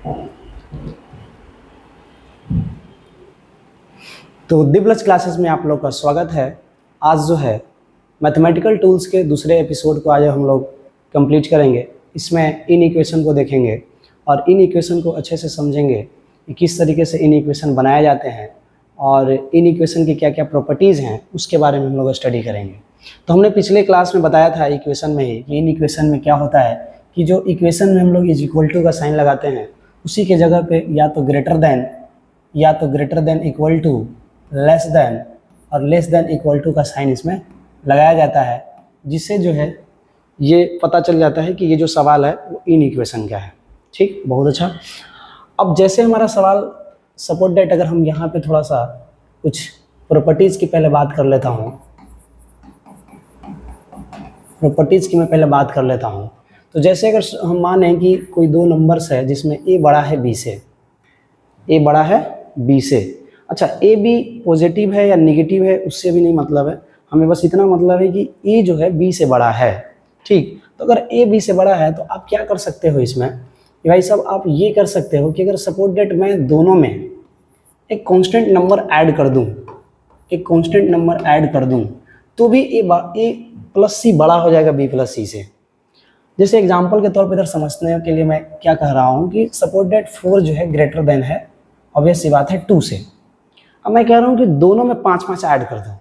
तो दिव्लज क्लासेस में आप लोग का स्वागत है। आज जो है मैथमेटिकल टूल्स के दूसरे एपिसोड को आज हम लोग कंप्लीट करेंगे। इसमें इन इक्वेशन को देखेंगे और इन इक्वेशन को अच्छे से समझेंगे कि किस तरीके से इन इक्वेशन बनाए जाते हैं और इन इक्वेशन की क्या क्या प्रॉपर्टीज़ हैं, उसके बारे में हम लोग स्टडी करेंगे। तो हमने पिछले क्लास में बताया था इक्वेशन में ही कि इन इक्वेशन में क्या होता है कि जो इक्वेशन में हम लोग इज इक्वल टू का साइन लगाते हैं, उसी के जगह पे या तो greater than equal to, less than और लेस देन इक्वल टू का साइन इसमें लगाया जाता है, जिससे जो है ये पता चल जाता है कि ये जो सवाल है वो इन इक्वेशन का है। ठीक, बहुत अच्छा। अब जैसे हमारा सवाल सपोर्ट डेट, अगर हम यहाँ पे थोड़ा सा कुछ प्रॉपर्टीज़ की पहले बात कर लेता हूँ, प्रॉपर्टीज़ की मैं पहले बात कर लेता हूँ। तो जैसे अगर हम माने कि कोई दो नंबर्स है जिसमें ए बड़ा है बी से, ए बड़ा है बी से। अच्छा, ए बी पॉजिटिव है या नेगेटिव है उससे भी नहीं मतलब है, हमें बस इतना मतलब है कि ए जो है बी से बड़ा है। ठीक, तो अगर ए बी से बड़ा है तो आप क्या कर सकते हो इसमें कि भाई साहब आप ये कर सकते हो कि अगर सपोर्ट डेट मैं दोनों में एक कांस्टेंट नंबर ऐड कर दूं, एक कांस्टेंट नंबर ऐड कर दूं तो भी ए प्लस सी बड़ा हो जाएगा बी प्लस सी से। जैसे एग्जांपल के तौर पर इधर समझने के लिए मैं क्या कह रहा हूँ कि सपोर्ट डेट 4 जो है ग्रेटर देन है, ऑब्वियस सी बात है 2 से। अब मैं कह रहा हूँ कि दोनों में 5 5 ऐड कर दो।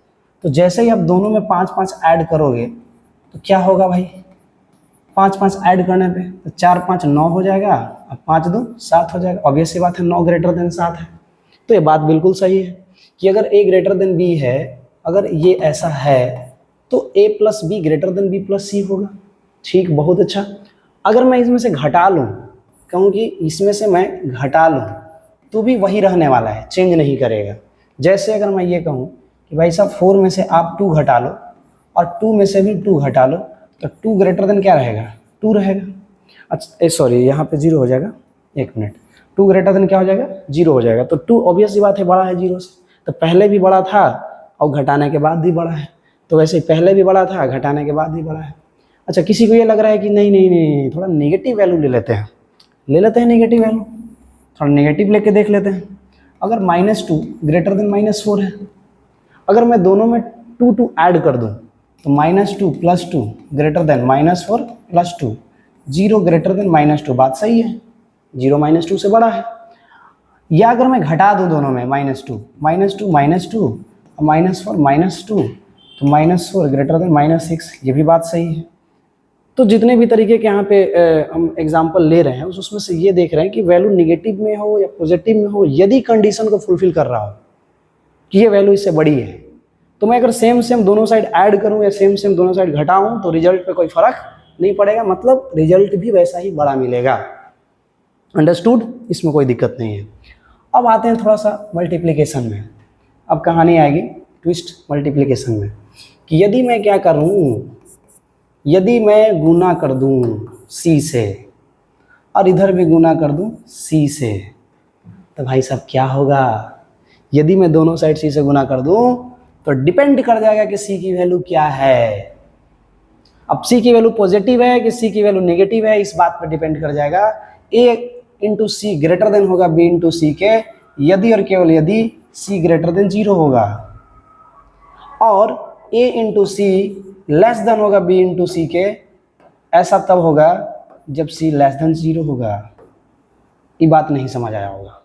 तो जैसे ही आप दोनों में 5 5 ऐड करोगे तो क्या होगा भाई, 5 5 ऐड करने पे तो 4 5 9 हो जाएगा और 5 2 7 हो जाएगा। ऑब्वियस सी बात है 9 ग्रेटर देन 7 है। तो ये बात बिल्कुल सही है कि अगर ए ग्रेटर देन बी है, अगर ये ऐसा है तो A plus B greater than B plus C होगा। ठीक, बहुत अच्छा। अगर मैं इसमें से घटा लूँ, कहूँ कि इसमें से मैं घटा लूँ तो भी वही रहने वाला है, चेंज नहीं करेगा। जैसे अगर मैं ये कहूँ कि भाई साहब 4 में से आप 2 घटा लो और 2 में से भी 2 घटा लो तो 2 ग्रेटर देन क्या रहेगा, 2 रहेगा। अच्छा सॉरी, यहाँ पे 0 हो जाएगा, 1 मिनट। 2 ग्रेटर देन क्या हो जाएगा, 0 हो जाएगा। तो 2 ऑब्वियस सी बात है बड़ा है 0 से, तो पहले भी बड़ा था और घटाने के बाद भी बड़ा है। तो वैसे ही पहले भी बड़ा था, घटाने के बाद भी बड़ा है। अच्छा, किसी को ये लग रहा है कि नहीं नहीं नहीं थोड़ा नेगेटिव वैल्यू ले लेते हैं नेगेटिव वैल्यू, थोड़ा नेगेटिव लेके देख लेते हैं। अगर -2 ग्रेटर देन -4 है, अगर मैं दोनों में 2 2 ऐड कर दूं तो -2 + 2 ग्रेटर देन -4 + 2, 0 ग्रेटर देन -2। बात सही है, 0 -2 से बड़ा है। या अगर मैं घटा दूं दोनों में -2 -2 और -4 -2 तो -4 ग्रेटर देन -6, ये भी बात सही है। तो जितने भी तरीके के यहाँ पे हम एग्जांपल ले रहे हैं उसमें से ये देख रहे हैं कि वैल्यू निगेटिव में हो या पॉजिटिव में हो, यदि कंडीशन को फुलफिल कर रहा हो कि ये वैल्यू इससे बड़ी है, तो मैं अगर सेम सेम दोनों साइड ऐड करूं या सेम सेम दोनों साइड घटाऊं तो रिजल्ट पे कोई फर्क नहीं पड़ेगा, मतलब रिजल्ट भी वैसा ही बड़ा मिलेगा। अंडरस्टूड, इसमें कोई दिक्कत नहीं है। अब आते हैं थोड़ा सा मल्टीप्लिकेशन में। अब कहानी आएगी ट्विस्ट मल्टीप्लिकेशन में कि यदि मैं क्या करूं, यदि मैं गुना कर दूं c से और इधर भी गुना कर दूं c से, तो भाई साहब क्या होगा, यदि मैं दोनों साइड c से गुना कर दूं तो डिपेंड कर जाएगा कि c की वैल्यू क्या है। अब c की वैल्यू पॉजिटिव है कि c की वैल्यू नेगेटिव है, इस बात पर डिपेंड कर जाएगा। a into C greater than होगा b इंटू सी के, यदि और केवल यदि c ग्रेटर देन 0 होगा, और a into C less than होगा b इंटू सी के, ऐसा तब होगा जब c लेस देन 0 होगा। ये बात नहीं समझ आया होगा,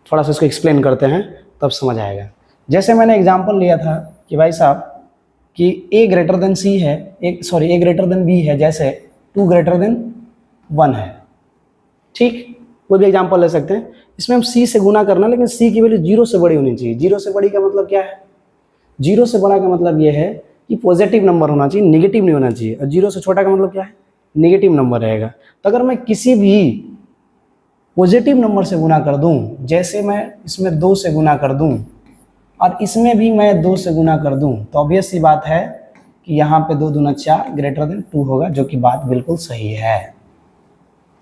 थोड़ा सा इसको एक्सप्लेन करते हैं तब समझ आएगा। जैसे मैंने एग्जांपल लिया था कि भाई साहब कि a ग्रेटर देन c है, a ग्रेटर देन b है, जैसे 2 ग्रेटर देन 1 है। ठीक, कोई भी एग्जांपल ले सकते हैं। इसमें हम c से गुना करना, लेकिन c की वैल्यू 0 से बड़ी होनी चाहिए। 0 से बड़ी का मतलब क्या है, 0 से बड़ा का मतलब ये है कि पॉजिटिव नंबर होना चाहिए, नेगेटिव नहीं होना चाहिए। और 0 से छोटा का मतलब क्या है, नेगेटिव नंबर रहेगा। तो अगर मैं किसी भी पॉजिटिव नंबर से गुना कर दूं, जैसे मैं इसमें 2 से गुना कर दूं और इसमें भी मैं 2 से गुना कर दूं, तो ऑब्वियस सी बात है कि यहाँ पे 2 दूना 4 ग्रेटर देन 2 होगा, जो कि बात बिल्कुल सही है।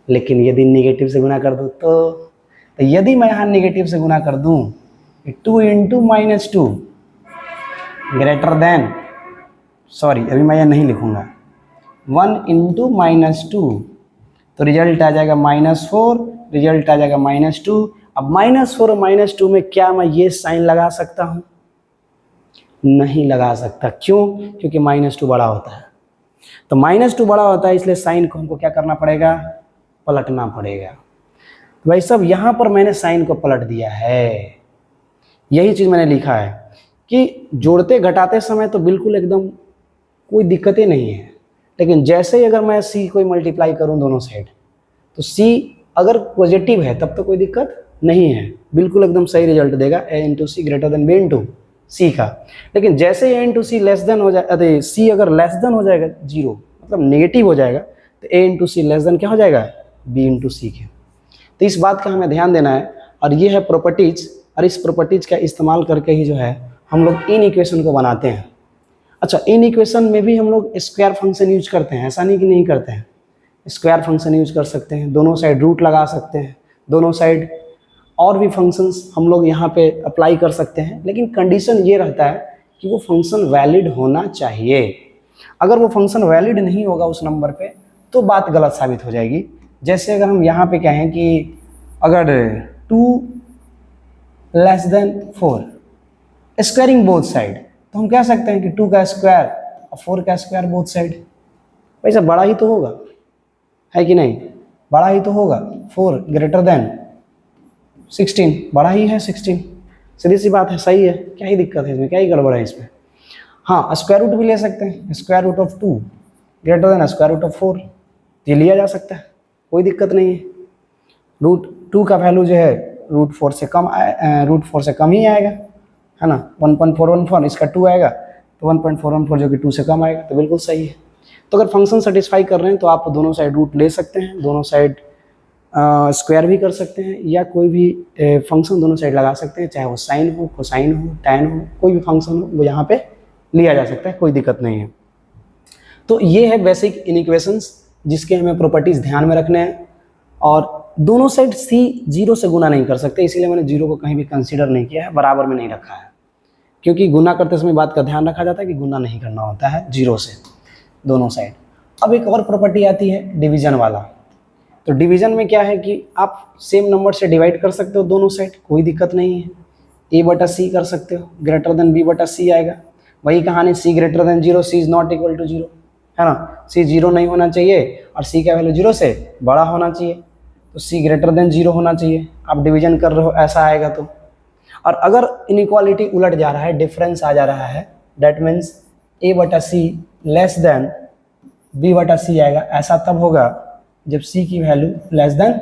लेकिन यदि नेगेटिव से गुना कर दूं तो यदि मैं यहाँ नेगेटिव से गुना कर दूं 2 इंटू -2 ग्रेटर देन, सॉरी अभी मैं यह नहीं लिखूंगा, 1 इंटू -2, तो रिजल्ट आ जाएगा -4, रिजल्ट आ जाएगा -2। अब -4 और -2 में क्या मैं ये साइन लगा सकता हूँ? नहीं लगा सकता। क्यों? क्योंकि -2 बड़ा होता है। तो -2 बड़ा होता है, इसलिए साइन को हमको क्या करना पड़ेगा? पलटना पड़ेगा। तो भाई साहब यहाँ पर मैंने साइन को पलट दिया है। यही चीज़ मैंने लिखा है कि जोड़ते घटाते समय तो बिल्कुल एकदम कोई दिक्कत ही नहीं है, लेकिन जैसे ही अगर मैं सी को मल्टीप्लाई करूँ दोनों साइड, तो सी अगर पॉजिटिव है तब तो कोई दिक्कत नहीं है, बिल्कुल एकदम सही रिजल्ट देगा a into C greater than b into C का। लेकिन जैसे a into C less than हो जाए, अरे सी अगर लेस देन हो जाएगा 0, मतलब नेगेटिव हो जाएगा, तो a into C less than क्या हो जाएगा? b इंटू सी के। तो इस बात का हमें ध्यान देना है, और ये है प्रॉपर्टीज, और इस प्रॉपर्टीज का इस्तेमाल करके ही जो है हम लोग इन इक्वेशन को बनाते हैं। अच्छा, इन इक्वेशन में भी हम लोग स्क्वायर फंक्शन यूज करते हैं, ऐसा नहीं कि नहीं करते हैं। स्क्वायर फंक्शन यूज कर सकते हैं, दोनों साइड रूट लगा सकते हैं, दोनों साइड और भी फंक्शंस हम लोग यहाँ पे अप्लाई कर सकते हैं, लेकिन कंडीशन ये रहता है कि वो फंक्शन वैलिड होना चाहिए। अगर वो फंक्शन वैलिड नहीं होगा उस नंबर पे तो बात गलत साबित हो जाएगी। जैसे अगर हम यहाँ पे कहें कि अगर 2 less than 4 squaring both side, तो हम कह सकते हैं कि 2 का स्क्वायर और 4 का स्क्वायर बोथ साइड। वैसे बड़ा ही तो होगा, है कि नहीं? बड़ा ही तो होगा। 4 ग्रेटर देन 16, बड़ा ही है 16, सीधी सी बात है, सही है, क्या ही दिक्कत है इसमें, क्या ही गड़बड़ है इसमें। हाँ, स्क्वायर रूट भी ले सकते हैं, square root of 2 greater than square root of 4, ये लिया जा सकता है, कोई दिक्कत नहीं है। रूट 2 का वैल्यू जो है रूट 4 से कम ही आएगा, है ना। 1.414, इसका 2 आएगा, तो 1.414 जो कि 2 से कम आएगा, तो बिल्कुल सही है। तो अगर फंक्शन सेटिस्फाई कर रहे हैं तो आप दोनों साइड रूट ले सकते हैं, दोनों साइड स्क्वायर भी कर सकते हैं, या कोई भी फंक्शन दोनों साइड लगा सकते हैं, चाहे वो साइन हो, कोसाइन हो, टैन हो, कोई भी फंक्शन हो वो यहाँ पे लिया जा सकता है, कोई दिक्कत नहीं है। तो ये है बेसिक इनइक्वेशंस जिसके हमें प्रॉपर्टीज ध्यान में रखने हैं। और दोनों साइड सी 0 से गुना नहीं कर सकते, इसीलिए मैंने 0 को कहीं भी कंसीडर नहीं किया है, बराबर में नहीं रखा है, क्योंकि गुना करते समय बात का ध्यान रखा जाता है कि गुना नहीं करना होता है 0 से दोनों साइड। अब एक और प्रॉपर्टी आती है डिवीजन वाला। तो डिवीजन में क्या है कि आप सेम नंबर से डिवाइड कर सकते हो दोनों साइड, कोई दिक्कत नहीं है। a बटा सी कर सकते हो, ग्रेटर देन b बटा सी आएगा। वही कहानी, c greater than 0, c is not equal to 0, है ना। c 0 नहीं होना चाहिए और c का वैल्यू 0 से बड़ा होना चाहिए, तो c ग्रेटर देन 0 होना चाहिए। आप डिवीजन कर रहे हो, ऐसा आएगा तो। और अगर इनइक्वालिटी उलट जा रहा है, डिफरेंस आ जा रहा है, दैट मीन्स a बटा सी लेस देन b बटा सी आएगा। ऐसा तब होगा जब c की वैल्यू लेस देन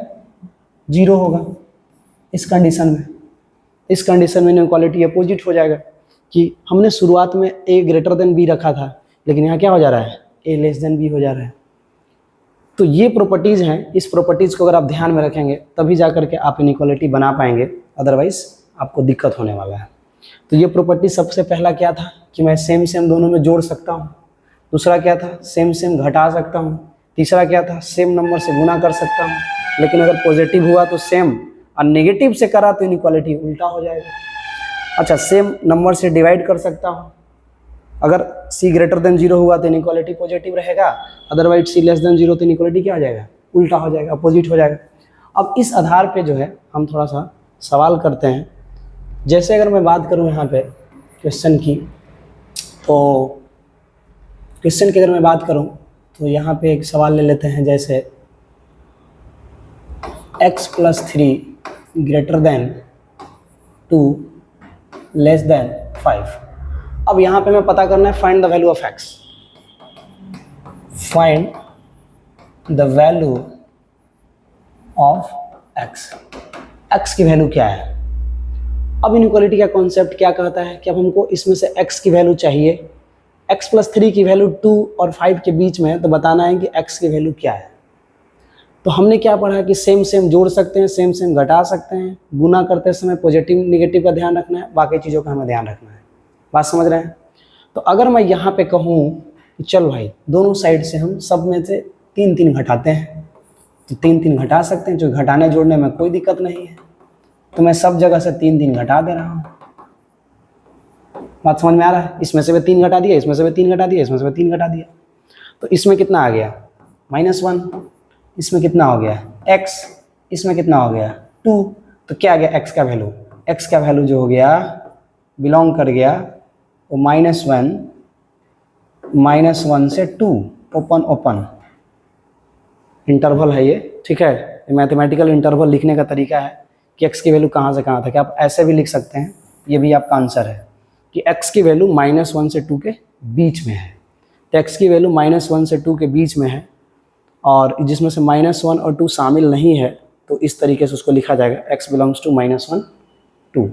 0 होगा। इस कंडीशन में इनइक्वालिटी अपोजिट हो जाएगा कि हमने शुरुआत में a ग्रेटर देन b रखा था, लेकिन यहाँ क्या हो जा रहा है, a लेस देन b हो जा रहा है। तो ये प्रॉपर्टीज़ हैं, इस प्रॉपर्टीज़ को अगर आप ध्यान में रखेंगे तभी जा करके आप इनइक्वालिटी बना पाएंगे, अदरवाइज आपको दिक्कत होने वाला है। तो ये प्रॉपर्टी सबसे पहला क्या था कि मैं सेम दोनों में जोड़ सकता हूँ। दूसरा क्या था, सेम घटा सकता हूँ। तीसरा क्या था, सेम नंबर से गुना कर सकता हूँ। लेकिन अगर पॉजिटिव हुआ तो सेम, और नेगेटिव से करा तो इनइक्वालिटी उल्टा हो जाएगा। अच्छा, सेम नंबर से डिवाइड कर सकता हूँ। अगर c ग्रेटर देन 0 हुआ तो इनइक्वालिटी पॉजिटिव रहेगा, अदरवाइज c लेस देन 0 तो इनइक्वालिटी क्या हो जाएगा, उल्टा हो जाएगा, अपोजिट हो जाएगा। अब इस आधार पे जो है हम थोड़ा सा सवाल करते हैं। जैसे अगर मैं बात करूं यहाँ पे क्वेश्चन की, तो क्वेश्चन की अगर मैं बात करूं तो यहाँ पे एक सवाल ले लेते हैं, जैसे x + 3 greater than 2 less than 5। अब यहाँ पे मैं पता करना है find the value of x। Find the value of x। x की वैल्यू क्या है। अब इनइक्वालिटी का कॉन्सेप्ट क्या कहता है कि अब हमको इसमें से x की वैल्यू चाहिए। x + 3 की वैल्यू 2 और 5 के बीच में है, तो बताना है कि x की वैल्यू क्या है। तो हमने क्या पढ़ा कि सेम जोड़ सकते हैं, सेम घटा सकते हैं, गुना करते समय पॉजिटिव नेगेटिव का ध्यान रखना है, बाकी चीज़ों का हमें ध्यान रखना है। बात समझ रहे हैं। तो अगर मैं यहाँ पे कहूँ कि चल भाई दोनों साइड से हम सब में से 3 घटाते हैं, तो 3 घटा सकते हैं, जो घटाने जोड़ने में कोई दिक्कत नहीं है। तो मैं सब जगह से 3 घटा दे रहा हूँ। बात समझ में आ रहा है। इसमें से भी 3 घटा दिया, इसमें से भी 3 घटा दिया, इसमें से भी 3 घटा दिया, तो इसमें कितना आ गया, -1। इसमें कितना हो गया x, इसमें कितना हो गया 2, तो क्या आ गया x का वैल्यू, x का वैल्यू जो हो गया बिलोंग कर गया वो -1 से 2, ओपन ओपन इंटरवल है ये, ठीक है। मैथमेटिकल इंटरवल लिखने का तरीका है कि x की वैल्यू कहाँ से कहाँ तक है। आप ऐसे भी लिख सकते हैं, ये भी आपका आंसर है कि x की वैल्यू -1 से 2 के बीच में है। तो x की वैल्यू -1 से 2 के बीच में है और जिसमें से -1 और 2 शामिल नहीं है, तो इस तरीके से उसको लिखा जाएगा x बिलोंग्स टू -1 2,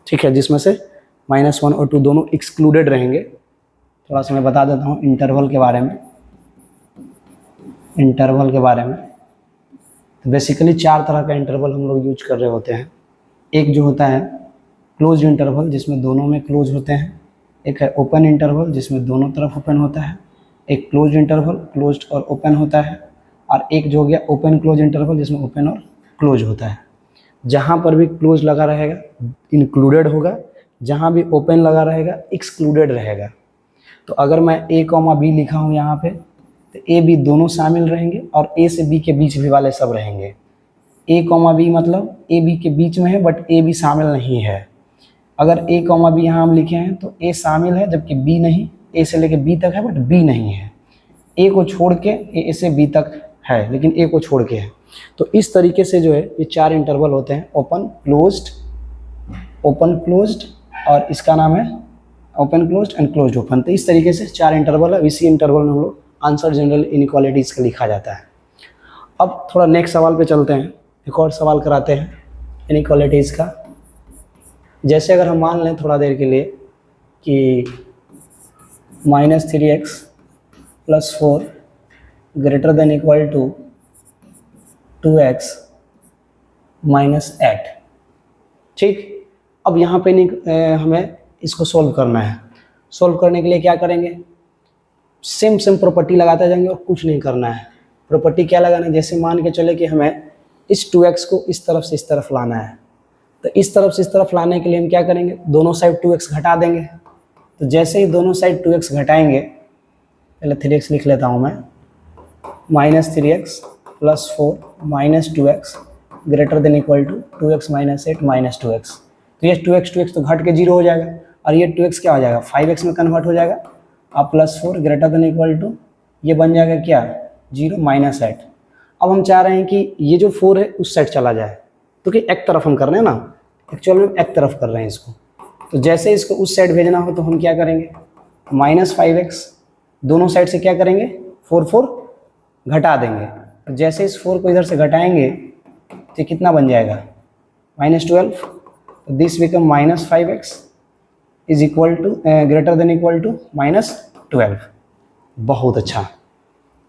ठीक है, जिसमें से -1 और 2 दोनों एक्सक्लूडेड रहेंगे। थोड़ा सा मैं बता देता हूँ इंटरवल के बारे में। इंटरवल के बारे में तो बेसिकली 4 तरह का इंटरवल हम लोग यूज कर रहे होते हैं। एक जो होता है क्लोज इंटरवल जिसमें दोनों में क्लोज होते हैं, एक है ओपन इंटरवल जिसमें दोनों तरफ ओपन होता है, एक क्लोज इंटरवल क्लोज्ड और ओपन होता है, और एक जो हो गया ओपन क्लोज इंटरवल जिसमें ओपन और क्लोज होता है। जहाँ पर भी क्लोज लगा रहेगा इंक्लूडेड होगा, जहाँ भी ओपन लगा रहेगा एक्सक्लूडेड रहेगा। तो अगर मैं a, b लिखा हूँ यहाँ पे, तो a b दोनों शामिल रहेंगे और a से b के बीच भी वाले सब रहेंगे। a, b मतलब a b के बीच में है बट a b शामिल नहीं है। अगर a, b यहाँ हम लिखे हैं तो a शामिल है जबकि b नहीं, a से लेके b तक है बट b नहीं है। a को छोड़ के a से b तक है लेकिन a को छोड़ के है। तो इस तरीके से जो है ये 4 इंटरवल होते हैं, ओपन क्लोज्ड और इसका नाम है open closed end closed open. तो इस तरीके से 4 इंटरवल है। इसी इंटरवल में हम लोग आंसर जनरल इनइक्वालिटीज़ का लिखा जाता है। अब थोड़ा नेक्स्ट सवाल पे चलते हैं, एक और सवाल कराते हैं इनइक्वालिटीज़ का। जैसे अगर हम मान लें थोड़ा देर के लिए कि -3x + 4 greater than equal to 2x - 8, ठीक। अब यहाँ पे हमें इसको सोल्व करना है। सोल्व करने के लिए क्या करेंगे, सेम प्रॉपर्टी लगाते जाएंगे और कुछ नहीं करना है। प्रॉपर्टी क्या लगाना है, जैसे मान के चले कि हमें इस 2x को इस तरफ से इस तरफ लाना है, तो इस तरफ से इस तरफ लाने के लिए हम क्या करेंगे, दोनों साइड 2x घटा देंगे। तो जैसे ही दोनों साइड 2x घटाएंगे, पहले 3x लिख लेता हूँ मैं, -3x + 4 - 2x greater than equal to 2x - 8 - 2x। तो ये 2x तो घट के 0 हो जाएगा और ये 2x क्या हो जाएगा 5x में कन्वर्ट हो जाएगा। अब +4 ग्रेटर देन इक्वल टू ये बन जाएगा क्या 0 - 8। अब हम चाह रहे हैं कि ये जो 4 है उस साइड चला जाए, तो कि एक तरफ हम कर रहे हैं ना, एक्चुअल में एक तरफ कर रहे हैं इसको। तो जैसे इसको उस साइड भेजना हो तो हम क्या करेंगे, -5x दोनों साइड से क्या करेंगे 4 घटा देंगे। तो जैसे इस 4 को इधर से घटाएंगे तो कितना बन जाएगा -12। तो this become -5x is equal to greater than equal to -12। बहुत अच्छा,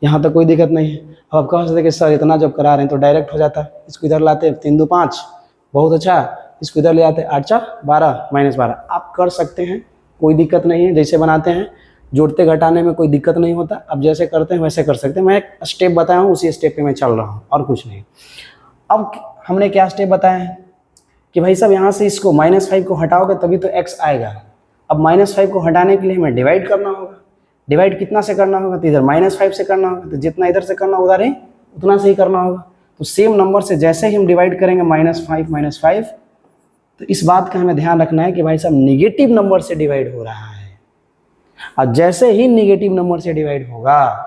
यहाँ तक कोई दिक्कत नहीं है। अब आप कह सकते हैं कि सर इतना जब करा रहे हैं तो डायरेक्ट हो जाता है, इसको इधर लाते हैं 3 2 5, बहुत अच्छा, इसको इधर ले आते हैं 8 4 12 -12। आप कर सकते हैं, कोई दिक्कत नहीं है, जैसे बनाते हैं जोड़ते घटाने में कोई दिक्कत नहीं होता। अब जैसे करते हैं वैसे कर सकते हैं, मैं एक स्टेप बताया हूँ उसी स्टेप पे मैं चल रहा हूँ और कुछ नहीं। अब हमने क्या स्टेप बताया है कि भाई साहब यहाँ से इसको -5 को हटाओगे तभी तो x आएगा। अब -5 को हटाने के लिए हमें डिवाइड करना होगा। डिवाइड कितना से करना होगा, तो इधर -5 से करना होगा, तो जितना इधर से करना उधर ही उतना से ही करना होगा। तो सेम नंबर से जैसे ही हम डिवाइड करेंगे -5 तो इस बात का हमें ध्यान रखना है कि भाई साहब निगेटिव नंबर से डिवाइड हो रहा है, और जैसे ही निगेटिव नंबर से डिवाइड होगा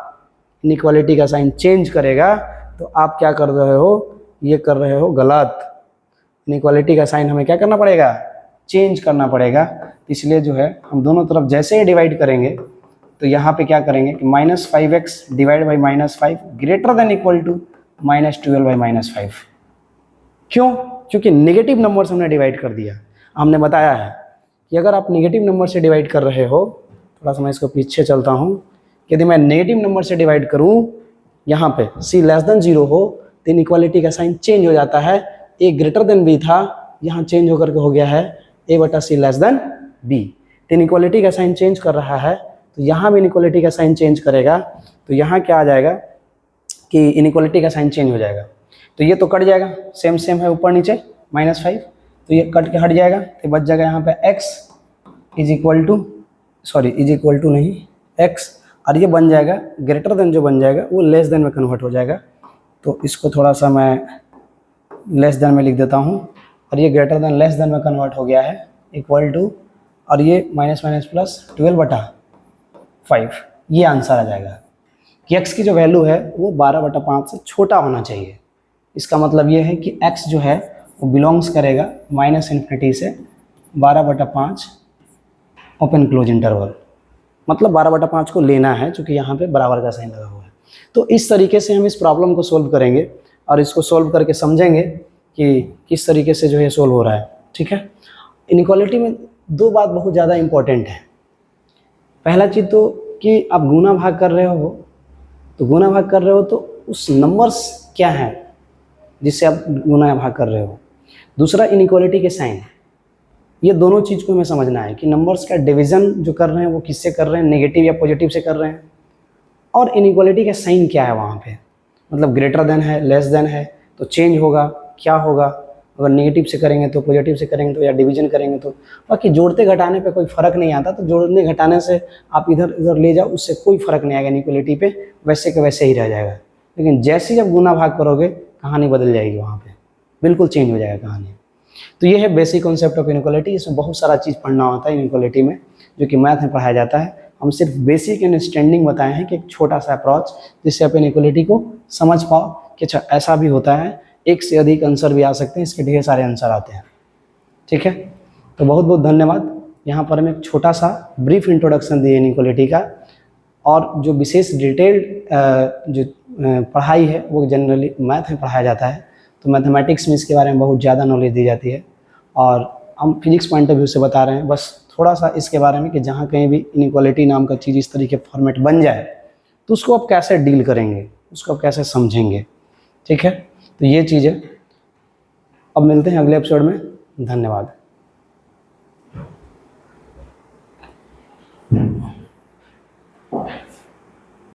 इनइक्वालिटी का साइन चेंज करेगा, तो आप क्या कर रहे हो, ये कर रहे हो गलत। इनइक्वालिटी का साइन हमें क्या करना पड़ेगा, चेंज करना पड़ेगा। इसलिए जो है हम दोनों तरफ जैसे ही डिवाइड करेंगे तो यहाँ पे क्या करेंगे कि -5x divide by -5 greater than equal to -12/-5। क्यों, क्योंकि नेगेटिव नंबर से हमने डिवाइड कर दिया। हमने बताया है कि अगर आप नेगेटिव नंबर से डिवाइड कर रहे हो, थोड़ा सा मैं इसको पीछे चलता हूँ, यदि मैं नेगेटिव नंबर से डिवाइड करूँ यहाँ पे c<0 हो तो इनइक्वालिटी का साइन चेंज हो जाता है। a ग्रेटर देन b था, यहाँ चेंज होकर के हो गया है a/c<b। तो इनइक्वालिटी का साइन चेंज कर रहा है, तो यहाँ भी इनइक्वालिटी का साइन चेंज करेगा, तो यहाँ क्या आ जाएगा कि इनइक्वालिटी का साइन चेंज हो जाएगा। तो ये तो कट जाएगा, सेम है ऊपर नीचे -5, तो ये कट के हट जाएगा, तो बच जाएगा यहाँ पे x इज इक्वल टू नहीं x, और ये बन जाएगा ग्रेटर देन, जो बन जाएगा वो लेस देन में कन्वर्ट हो जाएगा। तो इसको थोड़ा सा मैं लेस देन में लिख देता हूँ, और ये ग्रेटर देन लेस देन में कन्वर्ट हो गया है, इक्वल टू, और ये माइनस माइनस प्लस 12/5, ये आंसर आ जाएगा कि x की जो वैल्यू है वो 12/5 से छोटा होना चाहिए। इसका मतलब ये है कि x जो है वो बिलोंग्स करेगा -∞ से 12/5 ओपन क्लोज इंटरवल, मतलब 12/5 को लेना है, चूँकि यहाँ पे बराबर का साइन लगा हुआ है। तो इस तरीके से हम इस प्रॉब्लम को सोल्व करेंगे और इसको सोल्व करके समझेंगे कि किस तरीके से जो है सोल्व हो रहा है। ठीक है, इनइक्वालिटी में दो बात बहुत ज़्यादा इम्पोर्टेंट है। पहला चीज़ तो कि आप गुना भाग कर रहे हो, तो गुना भाग कर रहे हो तो उस नंबर्स क्या हैं जिससे आप गुना भाग कर रहे हो। दूसरा, इनइक्वालिटी के साइन, ये दोनों चीज़ को हमें समझना है कि नंबर्स का डिवीज़न जो कर रहे हैं वो किससे कर रहे हैं, नेगेटिव या पॉजिटिव से कर रहे हैं, और इनइक्वालिटी का साइन क्या है वहाँ पे, मतलब ग्रेटर देन है, लेस देन है, तो चेंज होगा, क्या होगा, अगर नेगेटिव से करेंगे तो, पॉजिटिव से करेंगे तो, या डिवीजन करेंगे तो। बाकी जोड़ते घटाने पे कोई फ़र्क नहीं आता, तो जोड़ने घटाने से आप इधर उधर ले जाओ, उससे कोई फ़र्क नहीं आएगा, इनइक्वालिटी पे वैसे के वैसे ही रह जाएगा। लेकिन जैसे ही जब गुना भाग करोगे कहानी बदल जाएगी, वहाँ पर बिल्कुल चेंज हो जाएगा कहानी। तो ये है बेसिक कॉन्सेप्ट ऑफ इनइक्वालिटी। इसमें बहुत सारा चीज़ पढ़ना होता है इनइक्वालिटी में, जो कि मैथ में पढ़ाया जाता है। हम सिर्फ बेसिक अंडरस्टैंडिंग बताए हैं कि एक छोटा सा अप्रोच जिससे आप इनइक्वालिटी को समझ पाओ कि अच्छा ऐसा भी होता है, एक से अधिक आंसर भी आ सकते हैं, इसके ढेर सारे आंसर आते हैं। ठीक है, तो बहुत बहुत धन्यवाद। यहाँ पर हम एक छोटा सा ब्रीफ इंट्रोडक्शन दिए इनइक्वालिटी का, और जो विशेष डिटेल्ड जो पढ़ाई है वो जनरली मैथ में पढ़ाया जाता है, तो मैथमेटिक्स में इसके बारे में बहुत ज़्यादा नॉलेज दी जाती है, और हम फिजिक्स पॉइंट ऑफ व्यू से बता रहे हैं बस थोड़ा सा इसके बारे में कि जहाँ कहीं भी इनइक्वालिटी नाम का चीज़ इस तरीके फॉर्मेट बन जाए तो उसको आप कैसे डील करेंगे, उसको आप कैसे समझेंगे। ठीक है, तो ये चीज़ है। अब मिलते हैं अगले एपिसोड में। धन्यवाद।